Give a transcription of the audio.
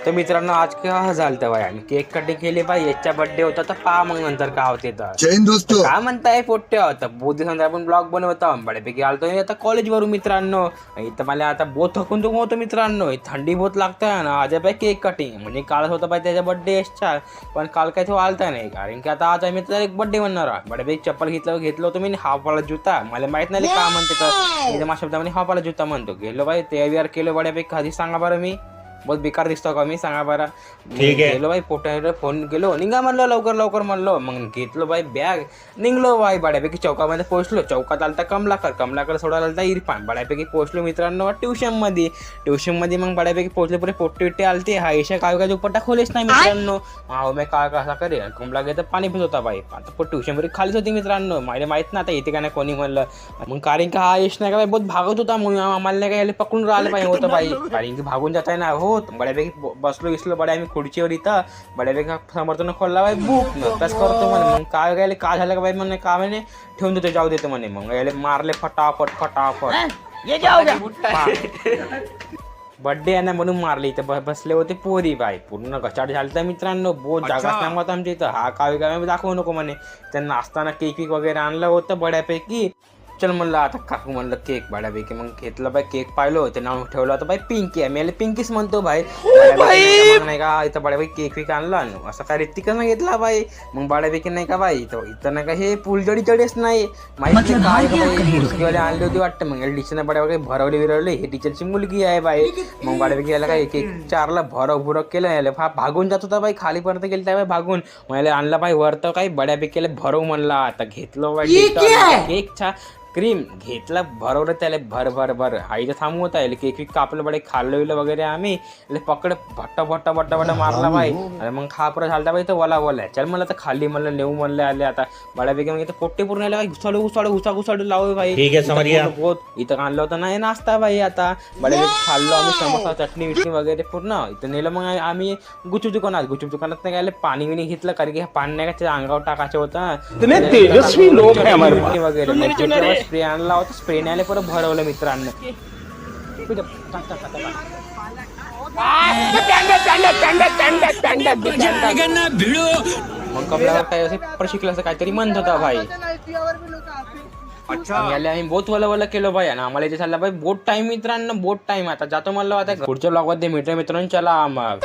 तर मित्रांनो आज काय झालं बाय आम्ही केक कटिंग केली बाई. याच्या बर्थडे होता तर पहा मग नंतर काय होते तर काय म्हणताय पोट्टे होता बहुत दिवसांतर आपण ब्लॉग बनवतो बड्यापैकी आलतो आता कॉलेज वरून मित्रांनो. इथं मला आता बहुत थकून तो होतो मित्रांनो. थंडी बहुत लागतं ना आज बाय केक कटिंग म्हणजे कालच होता बाई त्याच्या बर्थडे यशच्या. पण काल काय तो आलता नाही कारण की आता आज आम्ही त्याचा एक बर्थडे म्हणणार बड्यापैकी चप्पल घेतलं होतं मी हाफवाला जुता. मला माहित नाही काय म्हणते तर माझ्या शब्दामध्ये हाफवाला जुता म्हणतो. गेलो बाई ते विहार केलं बड्यापैकी आधी सांगा बरं मी बहुत बेकार दिसतो का मी सांगा बरं. गेलो बाई पोटावर फोन गेलो निघा म्हणलो लवकर म्हणलो मग घेतलो बाई बॅग निघलो बाई बड्यापैकी चौकामध्ये पोहोचलो. चौकात आलता कमलाकर सोडायला आलता इरफान. बड्यापैकी पोहोचलो मित्रांनो ट्युशनमध्ये मग बड्यापैकी पोहोचले पुरे पोट्टे आलते. हा ईशा काय दुपट्टा खोलेच नाही मित्रांनो. हा मी काय कसा करे कमला गेलं पाणी पित होता बाई. आता ट्युशनमध्ये खालीच होती मित्रांनो. मला माहित ना आता इथे का नाही कोणी म्हणलं मग कारण का हा यश नाही का बाई बहुत भागत होता म्हणून आम्हाला नाही काय पकडून राहिलं पाहिजे होतं बाई कारण की भागून जात आहे ना हो. बड्यापैकी बसलो बड्या आम्ही खुर्चीवर इथं बड्यापैकी समर्थन खोलला बाई बुक अभ्यास करतो म्हणे. मग काय गेले काय झालं का बाई म्हणे का म्हणे ठेवून देतो जाऊ देतो म्हणे. मग यायला मारले फटाफट बड्डे आहे ना म्हणून मारले. इथं बसले होते पोरी बाई पूर्ण गचाट झालं मित्रांनो. बहुत जागाच नाही होता आमच्या इथं. हा काय दाखवू नको म्हणे. त्यांना असताना केक वगैरे आणलं होतं बड्यापैकी. चल म्हणलं आता काकू म्हणलं केक बड्यापैकी मग घेतलं बाई. केक पाहिलं ते नाव ठेवलं होतं बाई पिंकी. आम्ही पिंकीच म्हणतो भाई नाही का. इथं बड्यापैकी केक आणला असं काय रितिकच नाही घेतला बाई. मग बड्यापैकी नाही का बाई इथं नाही का हे फुलजडीच नाही माहिती काय आणली होती वाटतं. मग टीचरने बड्यापैकी भरवले हे टीचरची मुलगी आहे बाई. मग बड्यापैकी याला काय केक चारला भरव केलं याला भागून जात होता बाई. खालीपर्यंत गेलं त्या बाई भागून मग याला आणलं बाई वर तर काही बड्यापैकी भरव म्हणला. आता घेतलं बाई केकचा क्रीम घेतला भरवलं त्याला भर आईचं थांबू होता याला केक कापलं बडे खाल्लं वगैरे आम्ही पकड भट्ट मारला बाई. मग खापर झालता बाई तर वला चल म्हणलं तर खाली म्हणलं नेऊ म्हणलं आले. आता बड्यापैकी मग इथं पोट्टे पूर्ण आले घुसाडू लावू बाई. इथं आणलं होतं नाही नाश्ता बाई. आता बड्यापैकी खाल्लो आम्ही समोसा चटणी वगैरे पूर्ण. इथं नेलं मग आम्ही गुपचूप दुकानात नाही गेले पाणी घेतलं कारण की पाणी नाही का अंगावर टाकायचं होतं वगैरे. स्प्रे आणला होता स्प्रेने आले परत भरवलं मित्रांनो. मग कमलावर काय असे प्रशिकलं असं काहीतरी म्हणत होता भाई. याला आम्ही बहुत वला केलं बाई आणि आम्हाला इथे चालला बाई बोट टाइम मित्रांनो. बोट टाइम आता जातो म्हणलं आता पुढच्या ब्लॉग मध्ये मित्रांनो. चला मग